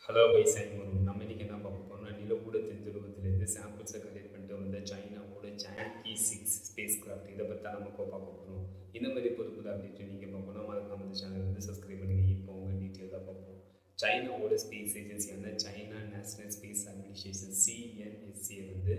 Hello guys, நம்ம இன்னைக்கு என்ன பார்க்க போறோம்னா நிலவோட தென்துருவத்திலேருந்து சாம்பிள்ஸை கலெக்ட் பண்ணிட்டு வந்த சைனாவோட சாங்கி 6 ஸ்பேஸ் கிராஃப்ட் இதை பற்றி நம்ம இப்போ பார்க்க போகிறோம். இந்த மாதிரி புது புது அப்டேட் நீங்கள் பார்க்கணும், மறக்காம இந்த சேனல் வந்து சப்ஸ்கிரைப் பண்ணுங்க. இப்போ உங்கள் டீட்டெயிலாக பார்ப்போம். சைனாவோட ஸ்பேஸ் ஏஜென்சியான China national space administration CNSA வந்து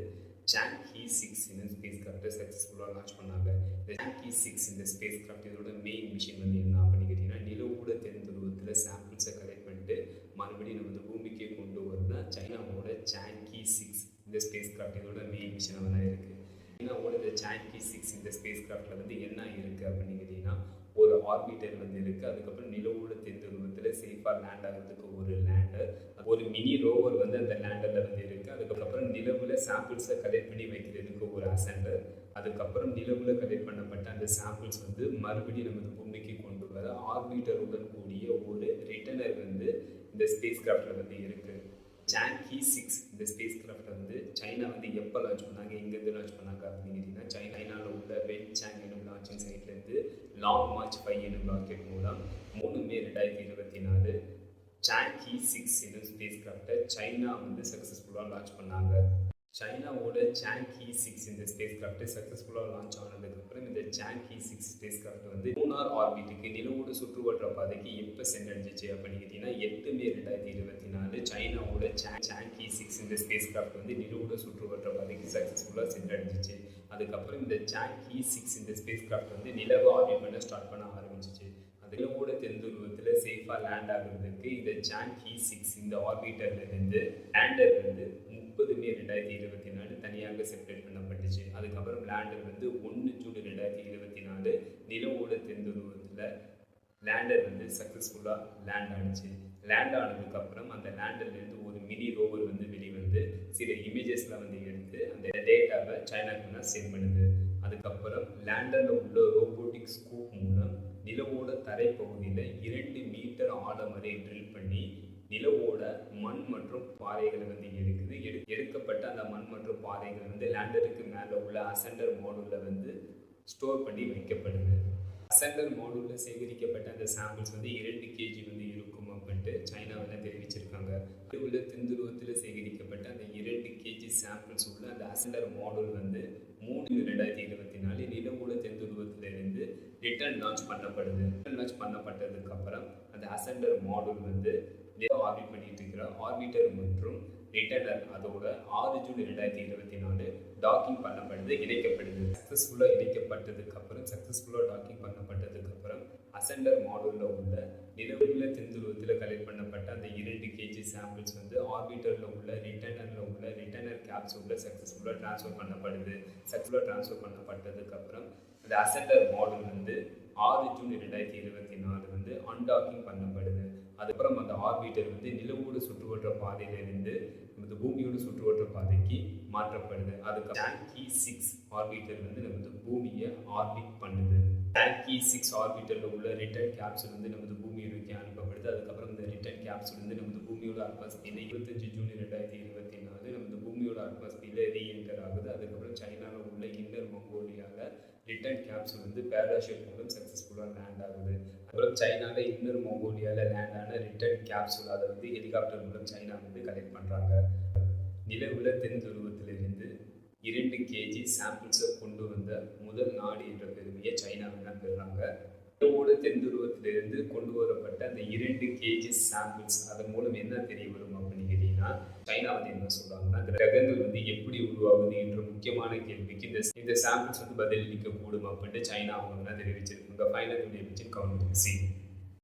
சாங்கி 6 ஸ்பேஸ் கிராஃப்டை சக்ஸஸ்ஃபுல்லாக லான்ச் பண்ணாங்க. இந்த சாங்கி 6 இந்த ஸ்பேஸ் கிராஃப்ட் இதோட மெயின் மிஷன் வந்து என்ன அப்படின்னு கேட்டிங்கன்னா, நிலவோட தென்துருவத்தில் சாம்பிள்ஸை கலெக்ட் பண்ணிட்டு மறுபடியும் நம்ம வந்து பூமிக்கே கொண்டு வரது சைனாவோட சாங்கி 6 இந்த ஸ்பேஸ் கிராஃப்ட் இதோட மெயின் மிஷனாக தான் இருக்குது. சைனாவோட இந்த சாங்கி 6 இந்த ஸ்பேஸ் கிராஃப்டில் வந்து என்ன இருக்குது அப்படின்னு கேட்டிங்கன்னா, ஒரு ஆர்பிட்டர் வந்து இருக்குது. அதுக்கப்புறம் நிலவோட தென்துருவத்தில் சேஃபாக லேண்ட் ஆகிறதுக்கு ஒரு லேண்டர், ஒரு மினி ரோவர் வந்து அந்த லேண்டரில் வந்து இருக்குது. அதுக்கப்புறம் நிலவில் சாம்பிள்ஸை கலெக்ட் பண்ணி வைக்கிறதுக்கு ஒரு அசெண்டர், அதுக்கப்புறம் நிலவில் கலெக்ட் பண்ணப்பட்ட அந்த சாம்பிள்ஸ் வந்து மறுபடியும் நமது பூமிக்கு கொண்டு வர ஆர்பிட்டருடன் கூடிய ஒரு ரிட்டர்னர் வந்து இந்த ஸ்பேஸ் கிராஃப்டில் வந்து இருக்குது. சாங்கி 6 இந்த ஸ்பேஸ் கிராஃப்டை வந்து சைனா வந்து எப்போ லான்ச் பண்ணாங்க, எங்கேருந்து லான்ச் பண்ணாங்க அப்படின்னு கேட்டிங்கன்னா, சைனாவில் உள்ள வென்சாங் எனும் லான்ச்சிங் சைட்லேருந்து லாங் மார்ச் 5 எனும் ராக்கெட் மூலம் 3 மே 2024 சாங்கி 6 எனும் ஸ்பேஸ் கிராஃப்டை சைனா வந்து சக்ஸஸ்ஃபுல்லாக லான்ச் பண்ணாங்க. சைனாவோட சாங்கி 6 இந்த ஸ்பேஸ் கிராஃப்ட் சக்ஸஸ்ஃபுல்லாக லான்ச் ஆனதுக்கப்புறம் இந்த சாங்கி 6 ஸ்பேஸ் கிராஃப்ட் வந்து லூனார் ஆர்பிட்டுக்கு நிலவோட சுற்றுவட்ட பாதைக்கு எப்போ சென்றடைஞ்சிச்சு அப்படின்னு கேட்டிங்கன்னா, 8 மே 2024 சைனாவோட சாங்கி 6 இந்த ஸ்பேஸ் கிராஃப்ட் வந்து நிலவோட சுற்றுவட்ட பாதைக்கு சக்ஸஸ்ஃபுல்லாக சென்றடைஞ்சிச்சு. அதுக்கப்புறம் இந்த சாங்கி 6 இந்த ஸ்பேஸ் கிராஃப்ட் வந்து நிலவு ஆர்பிட் பண்ண ஸ்டார்ட் பண்ண ஆரம்பிச்சிச்சு. அது நிலவோட தென்துருவத்தில் சேஃபாக லேண்ட் ஆகுறதுக்கு இந்த சாங்கி 6 இந்த ஆர்பிட்டர்லேருந்து லேண்டர் வந்து 30 மே 2024 தனியாக செப்பரேட் பண்ணப்பட்டுச்சு. அதுக்கப்புறம் லேண்டர் வந்து 1 ஜூன் 2024 நிலவோட தென்துருவத்தில் லேண்டர் வந்து சக்ஸஸ்ஃபுல்லாக லேண்ட் ஆனிச்சு. லேண்ட் ஆனதுக்கப்புறம் அந்த லேண்டர்லேருந்து ஒரு மினி ரோவர் வந்து வெளிவந்து சில இமேஜஸ்லாம் வந்து எடுத்து அந்த டேட்டாவை சைனாக்கு தான் சென்ட் பண்ணுது. அதுக்கப்புறம் லேண்டரில் உள்ள ரோபோட்டிக் ஸ்கூப் மூலம் நிலவோட தரைப்பகுதியில் 2 மீட்டர் ஆழம் வரை ட்ரில் பண்ணி நிலவோட மண் மற்றும் பாறைகளை வந்து எடுக்கப்பட்ட அந்த மண் மற்றும் பாறைகள் வந்து லேண்டருக்கு மேலே உள்ள அசெண்டர் மாடியூலில் வந்து ஸ்டோர் பண்ணி வைக்கப்படுது. அசெண்டர் மாடியூலில் சேகரிக்கப்பட்ட அந்த சாம்பிள்ஸ் வந்து 2 kg வந்து இருக்கும் அப்படின்ட்டு சைனாவில் தெரிவிச்சிருக்காங்க. உள்ள தென்துருவத்தில் சேகரிக்கப்பட்ட அந்த 2 kg சாம்பிள்ஸ் உள்ள அந்த அசெண்டர் மாடியூல் வந்து 3 2024 நிலவோட தென்துருவத்திலிருந்து ரிட்டர்ன் லான்ச் பண்ணப்படுது. லான்ச் பண்ணப்பட்டதுக்கு அப்புறம் அந்த அசெண்டர் மாடியூல் வந்து ஆர்பிட் பண்ணிட்டு இருக்கிற ஆர்பிட்டர் மற்றும் ரிட்டர்னர் அதோட 6 ஜூன் 2024 டாக்கிங் பண்ணப்படுது, இணைக்கப்படுது. சக்ஸஸ்ஃபுல்லாக இணைக்கப்பட்டதுக்கு அப்புறம் அசெண்டர் மாடியூலில் உள்ள நிலவுல தென்துருவத்தில் கலெக்ட் பண்ணப்பட்ட அந்த 2 kg சாம்பிள்ஸ் வந்து ஆர்பிட்டரில் உள்ள ரிட்டர்னர் கேப்சூலில் சக்ஸஸ்ஃபுல்லாக ட்ரான்ஸ்ஃபர் பண்ணப்படுது. சக்ஸஸ்ஃபுல்லாக ட்ரான்ஸ்ஃபர் பண்ணப்பட்டதுக்கு அப்புறம் அந்த அசெண்டர் மாடியூல் வந்து 6 ஜூன் 2024 வந்து அன்டாக்கிங் பண்ணப்படுது. அதுக்கப்புறம் அந்த ஆர்பிட்டர் வந்து நிலவோட சுற்றுவட்ட பாதையிலிருந்து நமது பூமியோட சுற்றுவட்ட பாதைக்கு மாற்றப்படுது. அதுக்கு சாங்கி 6 ஆர்பிட்டர் வந்து நமது பூமியை ஆர்பிட் பண்ணுது. சாங்கி 6 ஆர்பிட்டரில் உள்ள ரிட்டர்ன் கேப்சூல் வந்து நமது பூமியை நோக்கி அனுப்பப்படுது. அதுக்கப்புறம் இந்த ரிட்டர்ன் கேப்சூல் வந்து நமது பூமியோட அட்மாஸ்பியரில் 25 ஜூன் 2024 நமது பூமியோட அட்மாஸ்பியரில் ரீஎன்டர் ஆகுது. அதுக்கப்புறம் சைனாவில் உள்ள இன்னர் மங்கோலியாவில் ரிட்டர்ன் கேப்சூல் வந்து பேராஷூட் மூலம் சக்ஸஸ்ஃபுல்லாக லேண்ட் ஆகுது. அப்புறம் சைனாவில் இன்னர் மங்கோலியாவில் லேண்ட் ஆன ரிட்டர்ன் கேப்சூல் அதை வந்து ஹெலிகாப்டர் மூலம் சைனா வந்து கலெக்ட் பண்ணுறாங்க. நிலவுல தென்துருவத்திலிருந்து 2 kg சாம்பிள்ஸை கொண்டு வந்த முதல் நாடு என்ற பெருமையை சைனாவில் தான் பெறுறாங்க. நிலவோட தென்துருவத்திலிருந்து கொண்டு வரப்பட்ட அந்த 2 kg சாம்பிள்ஸ் அதன் மூலம் என்ன தெரிய வரும் அப்படின்னு கேட்டீங்கன்னா, சைனா வந்து என்ன சொல்றாங்கன்னா, கிரகங்கள் வந்து எப்படி உருவாகுது என்ற முக்கியமான கேள்விக்கு இந்த சாம்பிள்ஸ் வந்து பதிலளிக்க கூடும் அப்படின்ட்டு சைனா அவங்க தான் தெரிவிச்சிருக்காங்க. Final video government